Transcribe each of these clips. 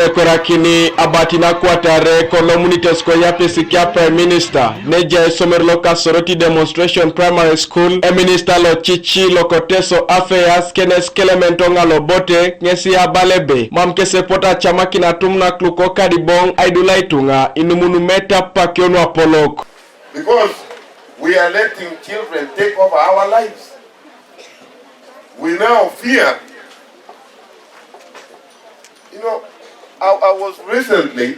Ekorakini abatina kwatare kolomunites ko yapisikia Prime Minister neja somerlo kasoroti demonstration primary school Eminista lo chichi lokoteso affairs kenes kelemento ngalo bote ngesi abalebe mamkese pota chamaki na tumna kluko Okadibong aidulaitunga inumunu meta pakiono apolok. Because we are letting children take over our lives. We now fear. You know, I was recently,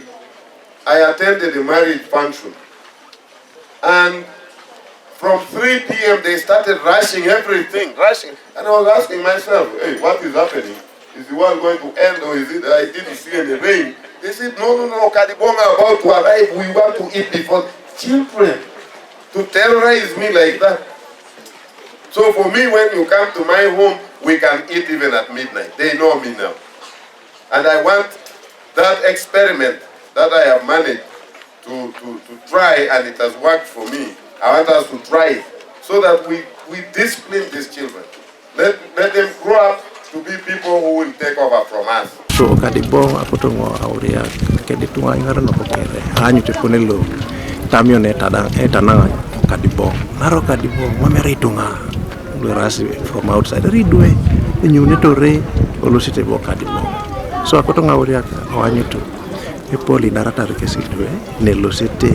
I attended a marriage function, and from 3 p.m. they started rushing everything, and I was asking myself, hey, what is happening? Is the world going to end, or is it I didn't see any rain? They said, no, Okadibong are about to arrive, we want to eat before. Children, to terrorize me like that. So for me, when you come to my home, we can eat even at midnight. They know me now. And I want that experiment that I have managed to try, and it has worked for me. I want us to try it so that we discipline these children. Let them grow up to be people who will take over from us. So Okadibong apotongo auria keditunga ingara no kokere anyu tekonelo tamion etananga Okadibong naro Okadibong mameritunga lurasi from outside ridwe nyune tore olosite Okadibong. So akotonga auria anyu to epoli narata rekesidwe nelosete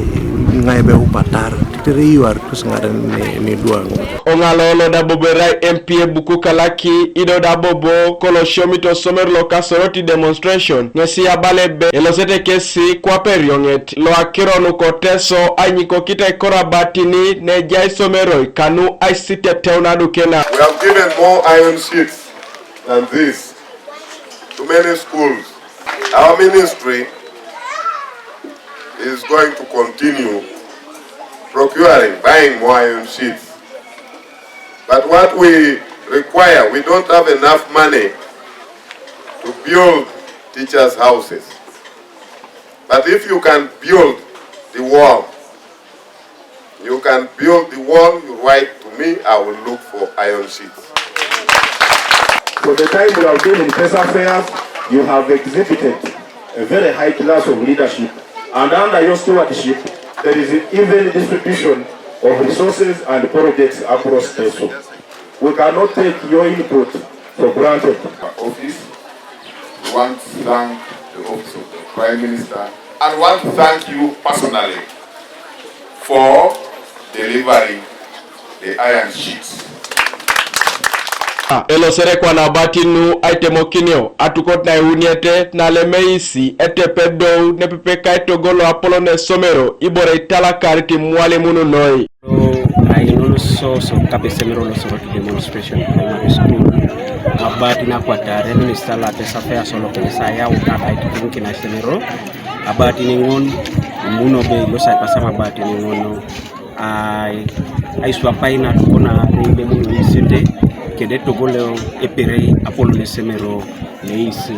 ngaibe upatar titere yuar kusngara ne duango Ongalo lo da boberai MP buku kalaki ido da bobo kolo shomito somerlo kasoroti demonstration ngesi abalebe elosete kesi kwa perionget lo akironu koteso anyiko kita korabatini ne jai somero kanu aisite teunadu kena. We have given more iron sheets than this to many schools. Our ministry is going to continue buying more iron sheets. But what we require, we don't have enough money to build teachers' houses. But if you can build the wall, you write to me, I will look for iron sheets. For the time you have been in press affairs, you have exhibited a very high class of leadership. And under your stewardship, there is an even distribution of resources and projects across Teso. We cannot take your input for granted. Office, we want to thank the office of the Prime Minister, and want to thank you personally for delivering the iron sheets. Elosere kwa na batinu aitemokinio atukot na uniete na lemeisi etepedo ne pepeka itogolo apolone somero ibore itala kariti mwale munu noi. Ainulu so kapesemero lo soroti demonstration primary school abatina kwa tare Eminista la tesafea solo kenesa ya ukata itukinki na semero abatini ngon muno be lo sai pasama abatini ngono ai swapaina tukona ile munu sete kede togolo epere apolo ne semero neisi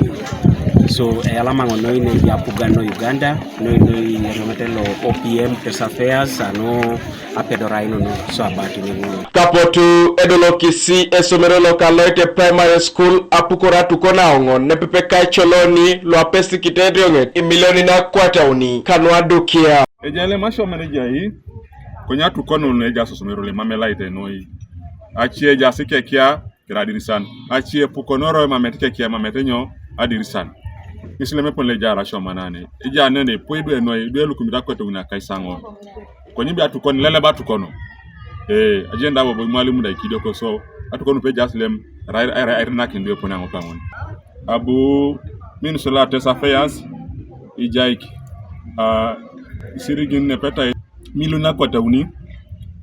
so alama ngono ine ya pugano Uganda no remetelo OPM Affairs ano apedoraino no so abati ni kapotu edolokisi esomero lokaloite primary school apukora tukona ongon ne pepeka choloni lo apesi kitedionge imilioni na kwatauni kanwa dukia ejale masho meneja hii konya tukono ne ja somero le mamelaite noi achie ja sikekia gradirisan achie pukonoro mametike kia mametenyo adirisan isleme ponle jara shomanane ija nene poido enoi duelu kumita kweto una kaisango konyibi atukoni lele batukono agenda bobo mwalimu da kidoko so atukono pe jaslem Aridakin ndio pona ngopangon abu Minister des Affairs ijaiki sirigin ne peta miluna kwata uni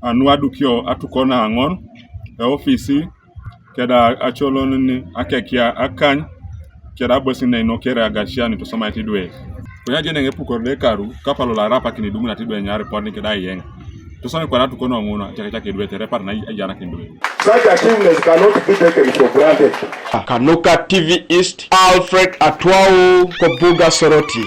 anwadu kyo atukona angon ofisi keda acholon akekia akany kera bosine no kera agashiani to sama tidwe kunya jene ngepukorde karu kapalo la rapa kini dumuna tidwe nyare poni keda yeng to sama kwa natu kono ngona chaka kidwe tere par na ajana kindwe. Such achievements cannot be taken for granted. Kanuka TV East Alfred Atwau Kobuga Soroti.